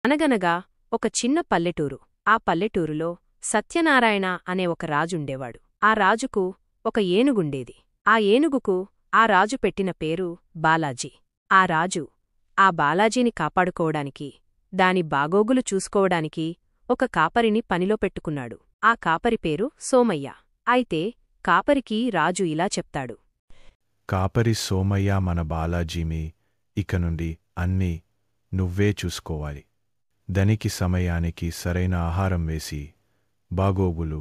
అనగనగా ఒక చిన్న పల్లెటూరు. ఆ పల్లెటూరులో సత్యనారాయణ అనే ఒక రాజుండేవాడు. ఆ రాజుకు ఒక ఏనుగుండేది. ఆ ఏనుగుకు ఆ రాజు పెట్టిన పేరు బాలాజీ. ఆ రాజు ఆ బాలాజీని కాపాడుకోవడానికి, దాని బాగోగులు చూసుకోవడానికి ఒక కాపరిని పనిలో పెట్టుకున్నాడు. ఆ కాపరి పేరు సోమయ్య. అయితే కాపరికి రాజు ఇలా చెప్తాడు. కాపరి సోమయ్య, మన బాలాజీమి ఇకనుండి అన్నీ నువ్వే చూసుకోవాలి. దానికి సమయానికి సరైన ఆహారం వేసి, బాగోగులు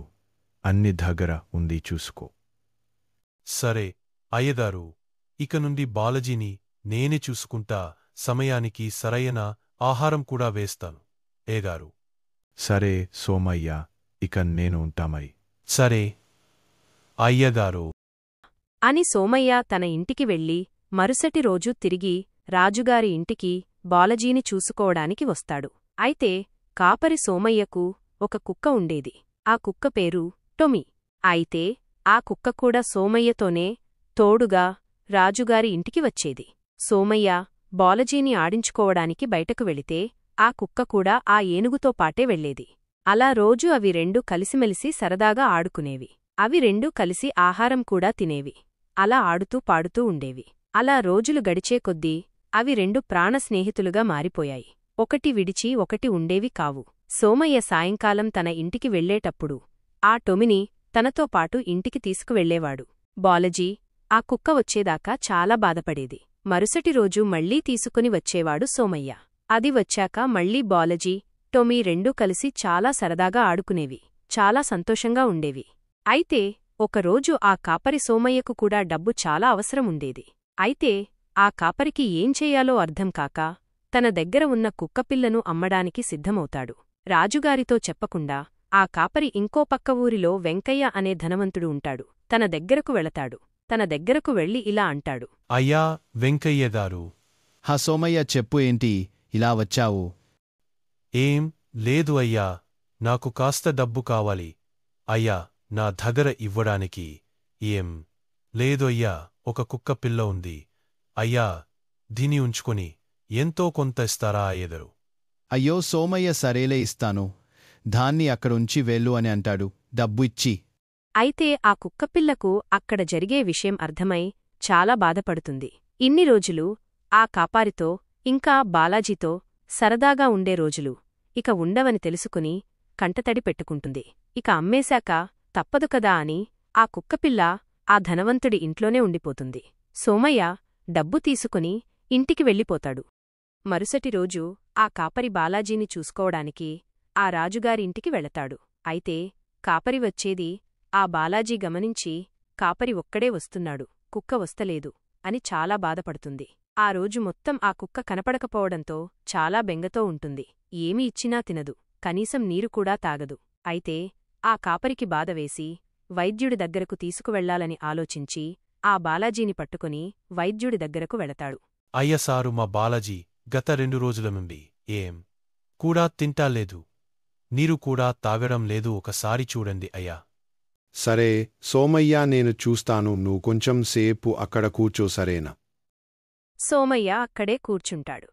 అన్ని దగ్గర ఉంది చూసుకో. సరే అయ్యగారు, ఇకనుండి బాలాజీని నేనే చూసుకుంటా, సమయానికి సరైన ఆహారం కూడా వేస్తాను ఏగారు. సరే సోమయ్య, ఇక నేను ఉంటామై. సరే అయ్యగారు అని సోమయ్య తన ఇంటికి వెళ్ళి మరుసటి రోజు తిరిగి రాజుగారి ఇంటికి బాలాజీని చూసుకోవడానికి వస్తాడు. అయితే కాపరి సోమయ్యకు ఒక కుక్క ఉండేది. ఆ కుక్క పేరు టొమి. అయితే ఆ కుక్క కూడా సోమయ్యతోనే తోడుగా రాజుగారి ఇంటికి వచ్చేది. సోమయ్య బాలాజీని ఆడించుకోవడానికి బయటకు వెళితే ఆ కుక్క కూడా ఆ ఏనుగుతో పాటే వెళ్లేది. అలా రోజూ అవి రెండూ కలిసిమెలిసి సరదాగా ఆడుకునేవి. అవి రెండూ కలిసి ఆహారం కూడా తినేవి. అలా ఆడుతూ పాడుతూ ఉండేవి. అలా రోజులు గడిచే కొద్దీ అవి రెండు ప్రాణ స్నేహితులుగా మారిపోయాయి. ఒకటి విడిచి ఒకటి ఉండేవి కావు. సోమయ్య సాయంకాలం తన ఇంటికి వెళ్లేటప్పుడు ఆ టొమిని తనతో పాటు ఇంటికి తీసుకువెళ్లేవాడు. బాలాజీ ఆ కుక్క వచ్చేదాకా చాలా బాధపడేది. మరుసటి రోజు మళ్లీ తీసుకుని వచ్చేవాడు సోమయ్య. అది వచ్చాక మళ్లీ బాలాజీ, టొమి రెండూ కలిసి చాలా సరదాగా ఆడుకునేవి. చాలా సంతోషంగా ఉండేవి. అయితే ఒకరోజు ఆ కాపరి సోమయ్యకు కూడా డబ్బు చాలా అవసరం ఉండేది. అయితే ఆ కాపరికి ఏం చెయ్యాలో అర్థంకాక తన దగ్గర ఉన్న కుక్కపిల్లను అమ్మడానికి సిద్ధమవుతాడు. రాజుగారితో చెప్పకుండా ఆ కాపరి ఇంకో పక్క ఊరిలో వెంకయ్య అనే ధనవంతుడు ఉంటాడు. తన దగ్గరకు వెళతాడు. తన దగ్గరకు వెళ్లి ఇలా అంటాడు. అయ్యా వెంకయ్యగారు. హా సోమయ్య, చెప్పు, ఏంటి ఇలా వచ్చావు? ఏం లేదు అయ్యా, నాకు కాస్త డబ్బు కావాలి. అయ్యా, నా దగ్గర ఇవ్వడానికి ఏం లేదు అయ్యా, ఒక కుక్క పిల్ల ఉంది. అయ్యా, దీని ఉంచుకొని ఎంతో కొంత ఇస్తారా అయ్యెదరు? అయ్యో సోమయ్య, సరేలే ఇస్తాను, దాన్ని అక్కడుంచి వెళ్ళు అని అంటాడు డబ్బు ఇచ్చి. అయితే ఆ కుక్కపిల్లకు అక్కడ జరిగే విషయం అర్థమై చాలా బాధపడుతుంది. ఇన్ని రోజులు ఆ కాపారితో ఇంకా బాలాజీతో సరదాగా ఉండే రోజులు ఇక ఉండవని తెలుసుకుని కంటతడి పెట్టుకుంటుంది. ఇక అమ్మేశాక తప్పదు కదా అని ఆ కుక్కపిల్ల ఆ ధనవంతుడి ఇంట్లోనే ఉండిపోతుంది. సోమయ్య డబ్బు తీసుకుని ఇంటికి వెళ్ళిపోతాడు. మరుసటి రోజు ఆ కాపరి బాలాజీని చూసుకోవడానికి ఆ రాజుగారింటికి వెళతాడు. అయితే కాపరి వచ్చేది ఆ బాలాజీ గమనించి, కాపరి ఒక్కడే వస్తున్నాడు, కుక్క వస్తలేదు అని చాలా బాధపడుతుంది. ఆ రోజు మొత్తం ఆ కుక్క కనపడకపోవడంతో చాలా బెంగతో ఉంటుంది. ఏమి ఇచ్చినా తినదు, కనీసం నీరు కూడా తాగదు. అయితే ఆ కాపరికి బాధవేసి వైద్యుడి దగ్గరకు తీసుకువెళ్లాలని ఆలోచించి ఆ బాలాజీని పట్టుకుని వైద్యుడి దగ్గరకు వెళతాడు. అయ్యసారు, మా బాలాజీ గత 2 రోజుల నుండి ఏం కూడా తింటాలేదు, నీరు కూడా తాగడం లేదు, ఒకసారి చూడండి అయ్యా. సరే సోమయ్య, నేను చూస్తాను, నువ్వు కొంచెం సేపు అక్కడ కూర్చో, సరేనా? సోమయ్య అక్కడే కూర్చుంటాడు.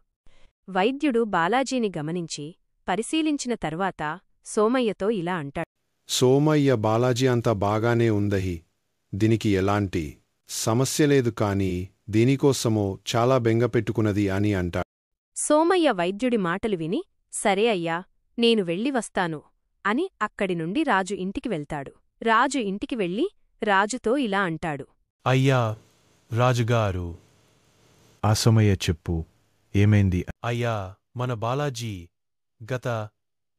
వైద్యుడు బాలాజీని గమనించి పరిశీలించిన తర్వాత సోమయ్యతో ఇలా అంటాడు. సోమయ్య, బాలాజీ అంతా బాగానే ఉందహి, దీనికి ఎలాంటి సమస్య లేదు, కాని దీనికోసమో చాలా బెంగపెట్టుకున్నది అని అంటాడు. సోమయ్య వైద్యుడి మాటలు విని, సరే అయ్యా, నేను వెళ్ళి వస్తాను అని అక్కడి నుండి రాజు ఇంటికి వెళ్తాడు. రాజు ఇంటికి వెళ్ళి రాజుతో ఇలా అంటాడు. అయ్యా రాజుగారు. ఆ సోమయ్య, చెప్పు, ఏమైంది? అయ్యా, మన బాలాజీ గత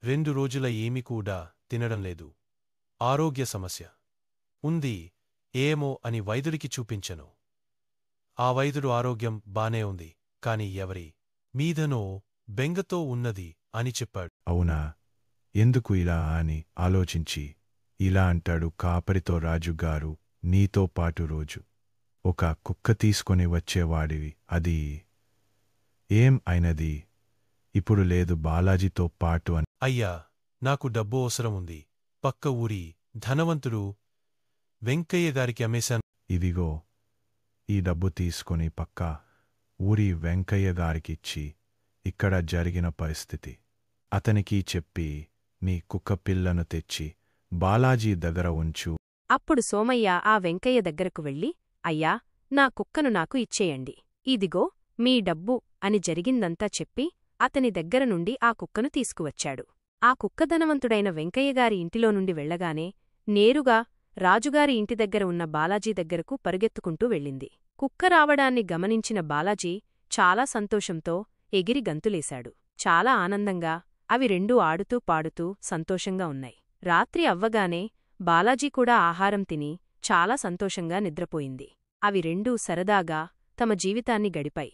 2 రోజుల ఏమీ కూడా తినడం లేదు, ఆరోగ్య సమస్య ఉంది ఏమో అని వైద్యుడికి చూపించను. ఆ వైద్యుడు ఆరోగ్యం బానే ఉంది, కాని ఎవరి మీదనో బెంగతో ఉన్నది అని చెప్పాడు. అవునా, ఎందుకు ఇలా అని ఆలోచించి ఇలా అంటాడు కాపరితో, రాజుగారు, నీతో పాటు రోజు ఒక కుక్క తీసుకొని వచ్చేవాడివి, అది ఏం అయినది ఇప్పుడు లేదు బాలాజీతో పాటు అని. అయ్యా, నాకు డబ్బు అవసరం ఉంది, పక్క ఊరి ధనవంతుడు వెంకయ్యగారికి అమ్మేశాను. ఇదిగో, ఈ డబ్బు తీసుకొని పక్క ఊరి వెంకయ్య గారికిచ్చి ఇక్కడ జరిగిన పరిస్థితి అతనికి చెప్పి నీ కుక్క పిల్లను తెచ్చి బాలాజీ దగ్గర ఉంచు. అప్పుడు సోమయ్య ఆ వెంకయ్య దగ్గరకు వెళ్ళి, అయ్యా, నా కుక్కను నాకు ఇచ్చేయండి. ఇదిగో మీ డబ్బు అని జరిగిందంతా చెప్పి అతని దగ్గర నుండి ఆ కుక్కను తీసుకువచ్చాడు. ఆ కుక్క ధనవంతుడైన వెంకయ్యగారి ఇంటిలో నుండి వెళ్లగానే నేరుగా రాజుగారి ఇంటి దగ్గర ఉన్న బాలాజీ దగ్గరకు పరుగెత్తుకుంటూ వెళ్ళింది. కుక్క రావడాన్ని గమనించిన బాలాజీ చాలా సంతోషంతో ఎగిరి గంతులేశాడు. చాలా ఆనందంగా అవి రెండూ ఆడుతూ పాడుతూ సంతోషంగా ఉన్నాయి. రాత్రి అవ్వగానే బాలాజీ కూడా ఆహారం తిని చాలా సంతోషంగా నిద్రపోయింది. అవి రెండూ సరదాగా తమ జీవితాన్ని గడిపాయి.